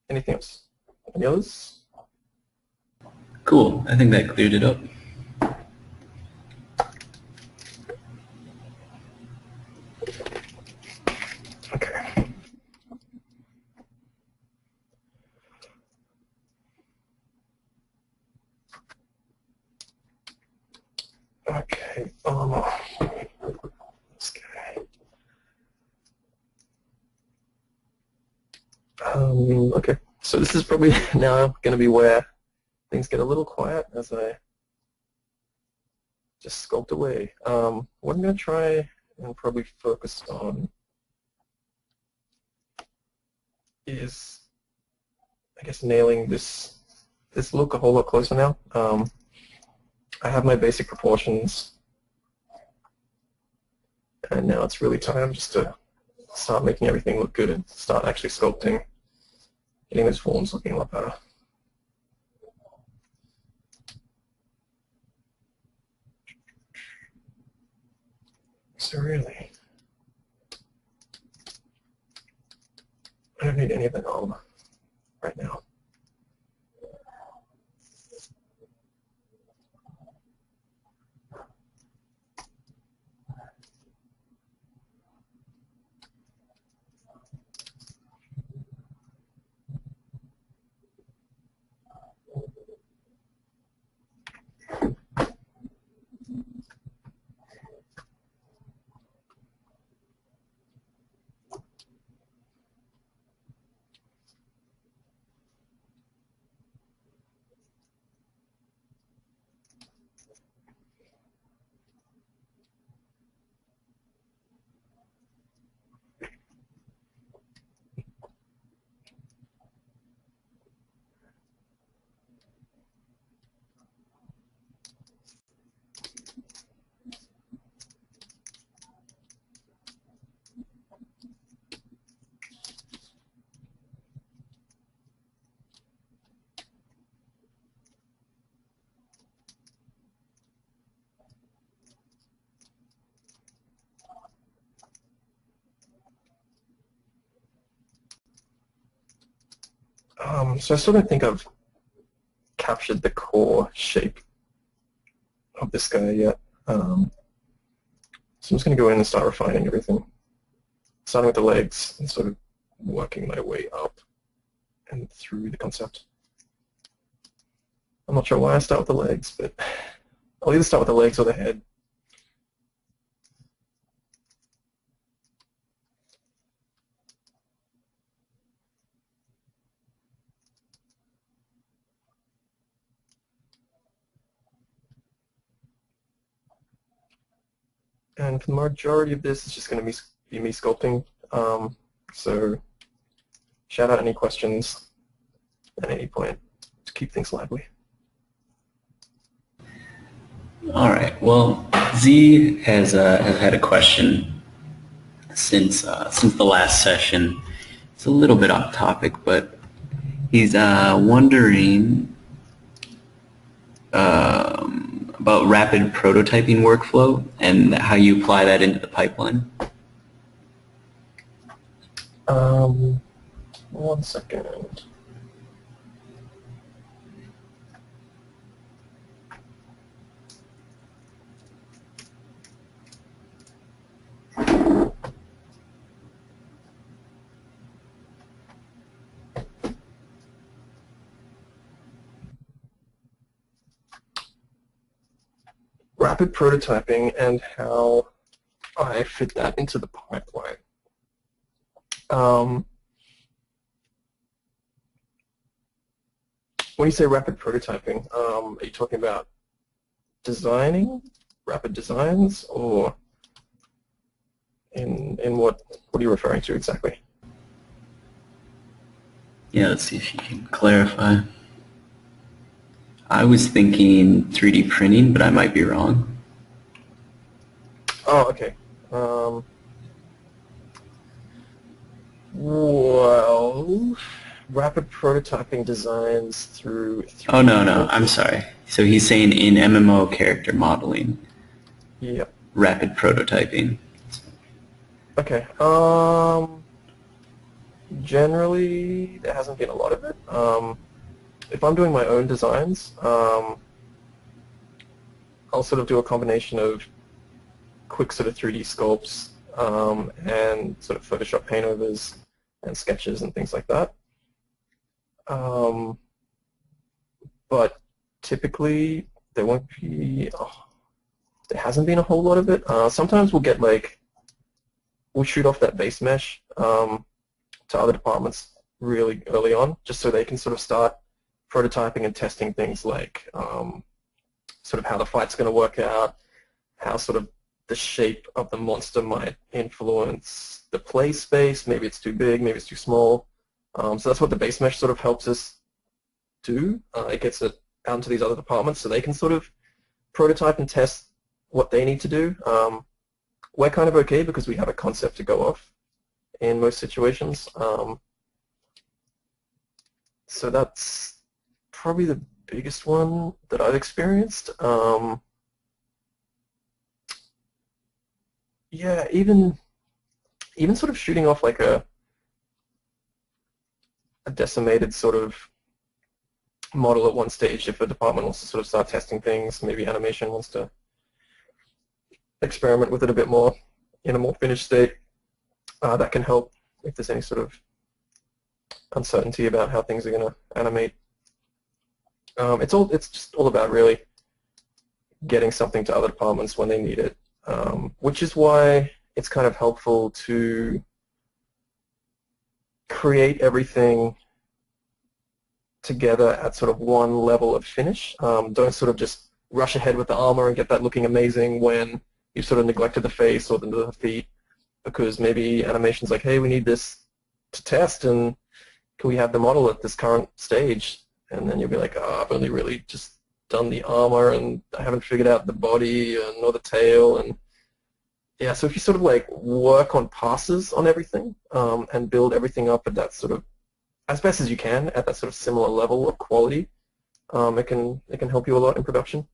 Anything else? Any others? Cool. I think that cleared it up. Okay. Okay. This guy. Okay. So this is probably now going to be where things get a little quiet as I just sculpt away. What I'm going to try and probably focus on is, I guess, nailing this look a whole lot closer now. I have my basic proportions, and now it's really time just to start making everything look good and start actually sculpting, getting those forms looking a lot better. So really, I don't need any of the knob right now. So I still don't think I've captured the core shape of this guy yet. So I'm just going to go in and start refining everything, starting with the legs and sort of working my way up and through the concept. I'm not sure why I start with the legs, but I'll either start with the legs or the head. And for the majority of this, it's just going to be me sculpting. So shout out any questions at any point to keep things lively. All right. Well, Z has had a question since the last session. It's a little bit off topic, but he's wondering about rapid prototyping workflow and how you apply that into the pipeline. 1 second. Rapid prototyping and how I fit that into the pipeline. When you say rapid prototyping, are you talking about designing, rapid designs, or in what are you referring to exactly? Yeah, let's see if you can clarify. I was thinking 3D printing, but I might be wrong. Oh, okay. Well, rapid prototyping designs through 3D Oh, no, I'm sorry. So he's saying in MMO character modeling, Yep. rapid prototyping. Okay. generally, there hasn't been a lot of it. If I'm doing my own designs, I'll sort of do a combination of quick sort of 3D sculpts and sort of Photoshop paintovers and sketches and things like that. But typically, there won't be, there hasn't been a whole lot of it. Sometimes we'll get we'll shoot off that base mesh to other departments really early on, just so they can sort of start prototyping and testing things like sort of how the fight's going to work out, how sort of the shape of the monster might influence the play space. Maybe it's too big, maybe it's too small. So that's what the base mesh sort of helps us do. It gets it out into these other departments so they can sort of prototype and test what they need to do. We're kind of okay because we have a concept to go off in most situations. So that's probably the biggest one that I've experienced. Yeah, even sort of shooting off like a decimated sort of model at one stage, if a department wants to sort of start testing things, maybe animation wants to experiment with it a bit more in a more finished state, that can help if there's any sort of uncertainty about how things are going to animate. It's just all about really getting something to other departments when they need it, which is why it's kind of helpful to create everything together at sort of one level of finish. Don't sort of just rush ahead with the armor and get that looking amazing when you've sort of neglected the face or the feet, because maybe animation's like, hey, we need this to test, and can we have the model at this current stage? And then you'll be like, oh, I've only really just done the armor and I haven't figured out the body nor the tail. And yeah, so if you sort of like work on passes on everything and build everything up at that sort of, as best as you can, at that sort of similar level of quality, it can help you a lot in production.